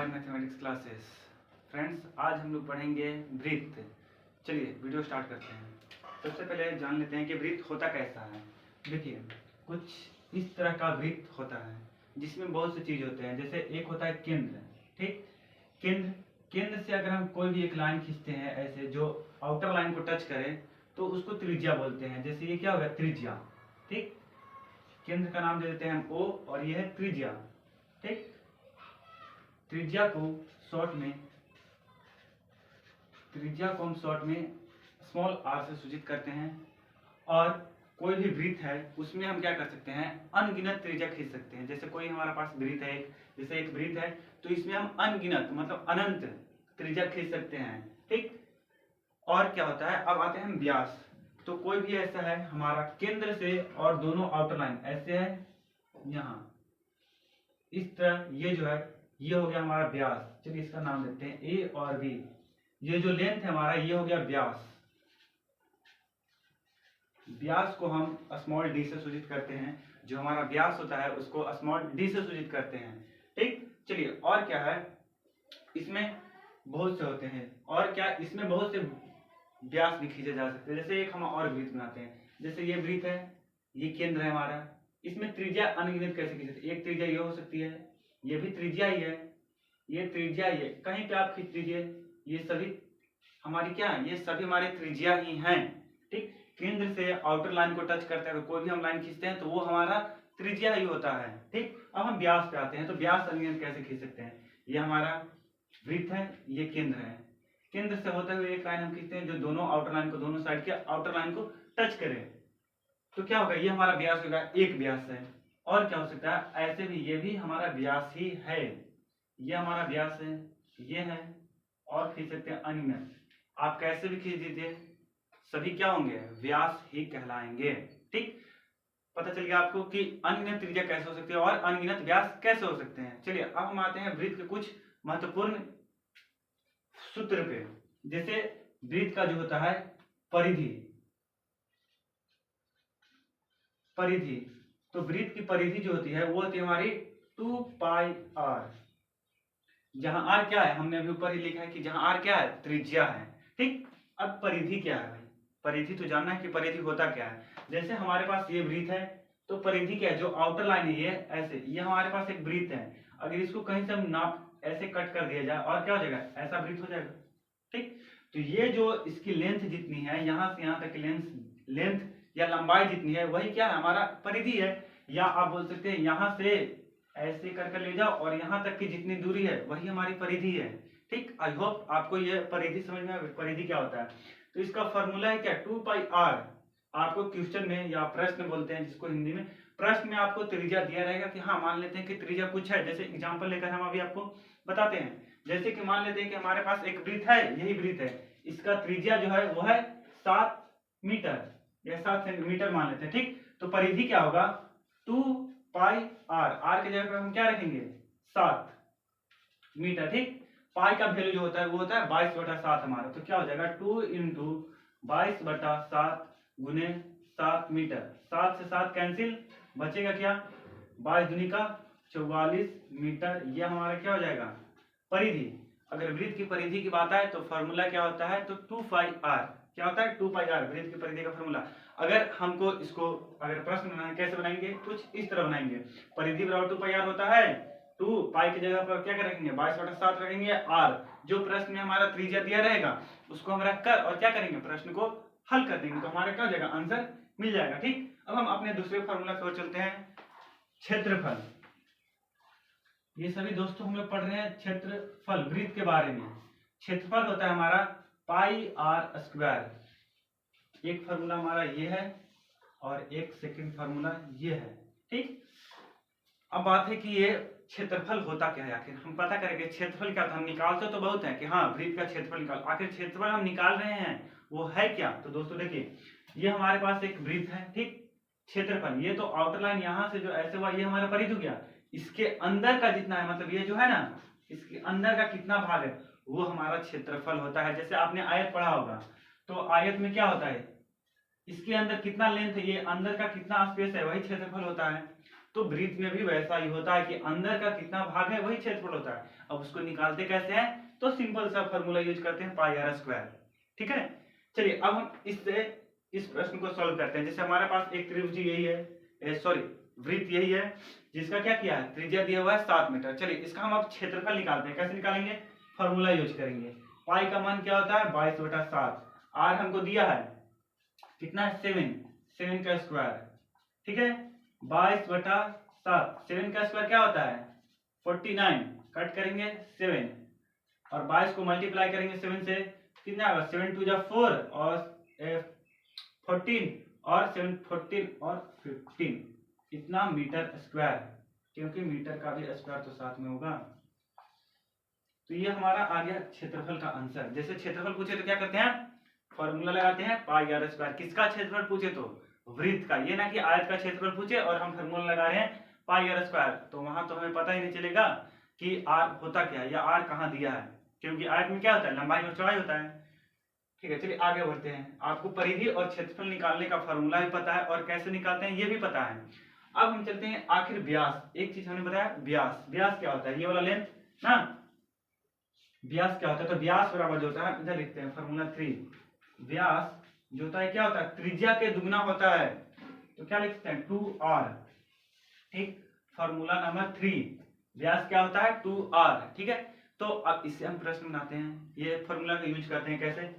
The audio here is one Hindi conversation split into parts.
अपार मैथमेटिक्स क्लासेस। फ्रेंड्स, आज हम लोग पढ़ेंगे वृत्त। चलिए वीडियो स्टार्ट करते हैं। सबसे पहले जान लेते हैं कि वृत्त होता कैसा है। देखिए, कुछ इस तरह का वृत्त होता है जिसमें बहुत सी चीज होते हैं। जैसे एक होता है केंद्र, ठीक। केंद्र से अगर हम कोई भी एक लाइन खींचते हैं ऐसे जो आउटर लाइन को टच करे तो उसको त्रिज्या बोलते हैं। जैसे ये क्या होगा, त्रिज्या, ठीक। केंद्र का नाम दे देते हैं हम O और ये है त्रिज्या, ठीक। त्रिज्या को हम शॉर्ट में स्मॉल r से सूचित करते हैं। और कोई भी वृत्त है उसमें हम क्या कर सकते हैं, अनगिनत त्रिज्या खींच सकते हैं। जैसे कोई हमारा पास वृत्त है, जैसे एक वृत्त है तो इसमें हम अनगिनत मतलब अनंत त्रिज्या खींच सकते हैं, ठीक। और क्या होता है, अब आते हैं हम व्यास। तो कोई भी ऐसा है हमारा केंद्र से और दोनों आउटर लाइन ऐसे है, यहाँ इस तरह, ये जो है ये हो गया हमारा व्यास। चलिए इसका नाम देते हैं ए और बी। ये जो लेंथ है हमारा ये हो गया व्यास। व्यास को हम स्मॉल डी से सूचित करते हैं। जो हमारा व्यास होता है उसको स्मॉल डी से सूचित करते हैं, ठीक। चलिए और क्या है, इसमें बहुत से होते हैं। और क्या, इसमें बहुत से व्यास भी खींचे जा सकते हैं। जैसे एक हम और वृत्त बनाते हैं। जैसे ये वृत्त है, ये केंद्र है हमारा, इसमें त्रिज्या अनगिनत कैसे खींच सकते हैं। एक त्रिज्या ये हो सकती है, ये भी त्रिज्या ही है, ये त्रिज्या ही है। कहीं पे आप खींच दीजिए, ये सभी हमारी क्या है, ये सभी हमारे त्रिज्या ही हैं, ठीक। केंद्र से आउटर लाइन को टच करते हैं, कोई भी हम लाइन खींचते हैं तो वो हमारा त्रिज्या ही होता है, ठीक। अब हम व्यास पे आते हैं। तो व्यास अनगिनत कैसे खींच सकते हैं। ये हमारा वृत्त है, ये केंद्र है। केंद्र से होते हुए एक लाइन हम खींचते हैं जो दोनों आउटर लाइन को, दोनों साइड के आउटर लाइन को टच करे तो क्या होगा, ये हमारा व्यास होगा, एक व्यास है। और क्या हो सकता है, ऐसे भी ये भी हमारा व्यास ही है, ये हमारा व्यास है, ये है। और खींच सकते हैं अनगिनत। आप कैसे भी खींच दीजिए, सभी क्या होंगे, व्यास ही कहलाएंगे, ठीक। पता चल गया आपको कि अनगिनत त्रिज्या कैसे हो सकती है और अनगिनत व्यास कैसे हो सकते हैं। चलिए अब हम आते हैं वृत्त के कुछ महत्वपूर्ण सूत्र पे। जैसे वृत्त का जो होता है परिधि, तो वृत्त की परिधि जो होती है वो होती है हमारी 2πr। जहां r क्या है, हमने अभी ऊपर ही लिखा है कि जहां r क्या है, त्रिज्या है, ठीक। अब परिधि क्या है भाई, परिधि तो जानना है कि परिधि होता क्या है। जैसे हमारे पास ये वृत्त है तो परिधि क्या है, जो आउटर लाइन है ये ऐसे, ये हमारे पास एक वृत्त है। अगर इसको कहीं से हम नाप ऐसे कट कर दिया जाए और क्या हो जाएगा, ऐसा वृत्त हो जाएगा, ठीक। तो ये जो इसकी लेंथ जितनी है, यहाँ से यहाँ तक की लेंथ या लंबाई जितनी है वही क्या है, हमारा परिधि है। या आप बोल सकते हैं यहाँ से ऐसे कर ले जाओ और यहाँ तक की जितनी दूरी है वही हमारी परिधि है, ठीक। आई होप आपको ये परिधि समझ में आए, परिधि क्या होता है। तो इसका फॉर्मूला है क्या, 2πr। आपको क्वेश्चन में या प्रश्न बोलते हैं जिसको हिंदी में, प्रश्न में आपको त्रिज्या दिया रहेगा कि हाँ मान लेते हैं कि त्रिज्या कुछ है। जैसे एग्जाम्पल लेकर हम अभी आपको बताते हैं। जैसे कि मान लेते हैं कि हमारे पास एक वृत्त है, यही वृत्त है, इसका त्रिज्या जो है वो है 7 मीटर या 7 सेंटीमीटर मान लेते हैं, ठीक। तो परिधि क्या होगा, 2πr। r के जगह पर हम क्या रखेंगे, 7 मीटर, ठीक। पाई का वैल्यू जो होता है वो होता है 22/7 हमारा। तो क्या हो जाएगा, 2 × 22/7 गुने 7 मीटर। 7 से 7 कैंसिल, बचेगा क्या, 22 दूनी का 44 मीटर। यह हमारा क्या हो जाएगा, परिधि। अगर वृत्त की परिधि की बात आए तो फॉर्मूला क्या होता है, तो 2πr। क्या होता है, 2πr वृत्त की परिधि का फॉर्मूला। अगर हमको इसको अगर प्रश्न बनाना कैसे बनाएंगे, कुछ इस तरह बनाएंगे। परिधि बराबर 2πr होता है, 2 पाई की जगह पर क्या करेंगे, 22/7 रखेंगे। r जो प्रश्न में हमारा त्रिज्या दिया रहेगा उसको हम रखकर और क्या करेंगे, प्रश्न को हल कर देंगे तो हमारा क्या हो जाएगा, आंसर मिल जाएगा, ठीक। अब हम अपने दूसरे फॉर्मूला की ओर चलते हैं, क्षेत्रफल। ये सभी दोस्तों हम लोग पढ़ रहे हैं क्षेत्रफल, वृत्त के बारे में। क्षेत्रफल होता है हमारा πr²। एक फार्मूला हमारा ये है और एक सेकंड फार्मूला ये है, ठीक। अब बात है कि ये क्षेत्रफल होता क्या है। आखिर हम पता करेंगे क्षेत्रफल क्या था। हम निकालते तो बहुत है कि हाँ वृत्त का क्षेत्रफल निकाल, आखिर क्षेत्रफल हम निकाल रहे हैं वो है क्या। तो दोस्तों देखिए, ये हमारे पास एक वृत्त है, ठीक। क्षेत्रफल, ये तो आउटर लाइन यहाँ से जो ऐसे हुआ ये हमारा परिधि हो गया। इसके अंदर का जितना है, मतलब ये जो है ना, इसके अंदर का कितना भाग है वो हमारा क्षेत्रफल होता है। जैसे आपने आयत पढ़ा होगा तो आयत में क्या होता है, इसके अंदर कितना लेंथ है, ये अंदर का कितना स्पेस है, वही क्षेत्रफल होता है। तो वृत्त में भी वैसा ही होता है कि अंदर का कितना भाग है वही क्षेत्रफल होता है। अब उसको निकालते कैसे हैं, तो सिंपल सा फॉर्मूला यूज करते हैं पाई आर स्क्वायर। ठीक है, चलिए अब हम इससे इस प्रश्न को सॉल्व करते हैं। जैसे हमारे पास एक त्रिभुज यही है, सॉरी वृत्त यही है, जिसका क्या किया है, त्रिज्या दिया हुआ है 7 मीटर। चलिए इसका हम अब क्षेत्रफल निकालते हैं। कैसे निकालेंगे, फॉर्मूला यूज करेंगे। पाई का मान क्या होता है 22/7, आर हमको दिया है कितना है 7 का स्क्वायर। ठीक है, 22/7, 7 का स्क्वायर क्या होता है 49, कट करेंगे 7 और 22 को मल्टीप्लाई करेंगे 7 से, कितना आएगा 7 2 4 और 14 और 7 14 और 15, इतना मीटर स्क्वायर, क्योंकि मीटर का भी स्क्वायर तो साथ में होगा। तो ये हमारा आ गया क्षेत्रफल का आंसर। जैसे क्षेत्रफल पूछे तो क्या करते हैं, फॉर्मूला लगाते हैं पाई आर स्क्वायर। किसका क्षेत्रफल पूछे तो वृत्त का, ये ना कि आयत का क्षेत्रफल पूछे और हम फॉर्मूला लगा रहे हैं पाई आर स्क्वायर, तो वहां तो हमें पता ही नहीं चलेगा कि आर होता क्या है या आर कहाँ दिया है, क्योंकि आयत में क्या होता है लंबाई और चौड़ाई होता है। ठीक है, चलिए आगे बढ़ते हैं। आपको परिधि और क्षेत्रफल निकालने का फॉर्मूला भी पता है और कैसे निकालते हैं ये भी पता है। अब हम चलते हैं आखिर व्यास। एक चीज हमने बताया, व्यास, व्यास क्या होता है, ये वाला लेंथ ना, व्यास क्या होता है, तो व्यास बराबर जो होता है, इधर लिखते हैं फॉर्मूला 3, व्यास जो होता है क्या होता है त्रिज्या के दुगना होता है, तो क्या लिखते हैं 2r। ठीक, फॉर्मूला नंबर 3, व्यास क्या होता है 2r। ठीक है, तो अब इससे हम प्रश्न बनाते हैं, ये फॉर्मूला का यूज करते हैं। कैसे,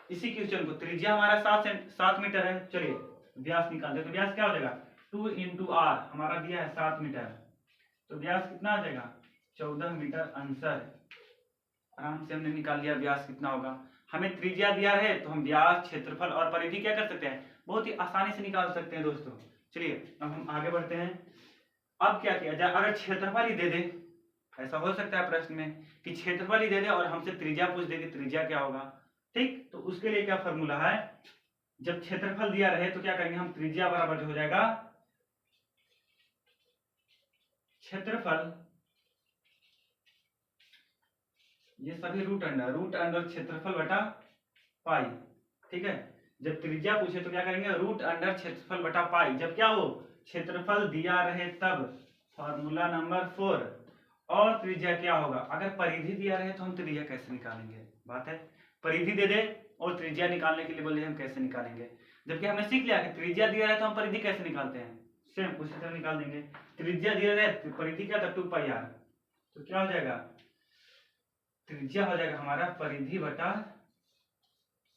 इसी क्वेश्चन को, त्रिज्या हमारा 7 मीटर है, चलिए व्यास निकालते हैं। तो व्यास क्या हो जाएगा 2 × r, हमारा दिया है 7 मीटर, तो व्यास कितना आ जाएगा 14 मीटर आंसर। आराम से हमने निकाल लिया व्यास कितना होगा। हमें त्रिज्या दिया है तो हम व्यास, क्षेत्रफल और परिधि क्या कर सकते हैं, बहुत ही आसानी से निकाल सकते हैं दोस्तों। चलिए अब हम आगे बढ़ते हैं। अब क्या किया जाए, अगर क्षेत्रफल ही दे दे, ऐसा हो सकता है प्रश्न में कि क्षेत्रफल ही दे दे और हमसे त्रिज्या पूछ दे कि त्रिज्या क्या होगा। ठीक, तो उसके लिए क्या फॉर्मूला है, जब क्षेत्रफल दिया रहे तो क्या करेंगे हम, त्रिज्या बराबर जो हो जाएगा क्षेत्रफल, ये सभी रूट अंडर क्षेत्रफल बटा पाई। ठीक है, जब त्रिज्या पूछे तो क्या करेंगे रूट अंडर क्षेत्रफल बटा पाई, जब क्या हो क्षेत्रफल दिया रहे तब, फॉर्मूला नंबर 4। और त्रिज्या क्या होगा, अगर परिधि दिया रहे तो हम त्रिज्या कैसे निकालेंगे, बात है परिधि दे दे और त्रिज्या निकालने के लिए बोले हम कैसे निकालेंगे, जबकि हमने सीख लिया कि त्रिज्या दिया रहे तो हम परिधि कैसे निकालते हैं, सेम उसी तरह निकाल देंगे। त्रिज्या दिया रहे तो परिधि क्या था 2πr, तो क्या हो जाएगा त्रिज्या हो जाएगा हमारा परिधि बटा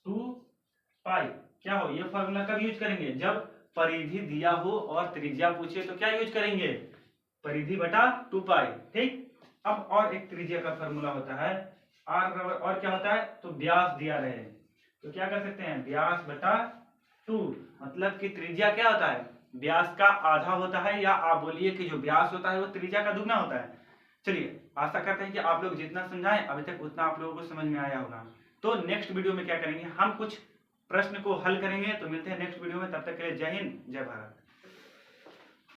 2π। क्या हो, ये फॉर्मूला कब यूज करेंगे, जब परिधि दिया हो और त्रिज्या पूछे तो क्या यूज करेंगे परिधि बटा 2π। ठीक, अब और एक त्रिज्या का फॉर्मूला होता है r बराबर, और क्या होता है तो व्यास दिया रहे तो क्या कर सकते हैं व्यास बटा 2, मतलब कि त्रिज्या क्या होता है व्यास का आधा होता है, या आप बोलिए कि जो व्यास होता है वो त्रिज्या का दुगना होता है। चलिए आशा करते हैं कि आप लोग जितना समझाएं अभी तक उतना आप लोगों को समझ में आया होगा। तो नेक्स्ट वीडियो में क्या करेंगे, हम कुछ प्रश्न को हल करेंगे। तो मिलते हैं नेक्स्ट वीडियो में, तब तक के लिए जय हिंद जय भारत।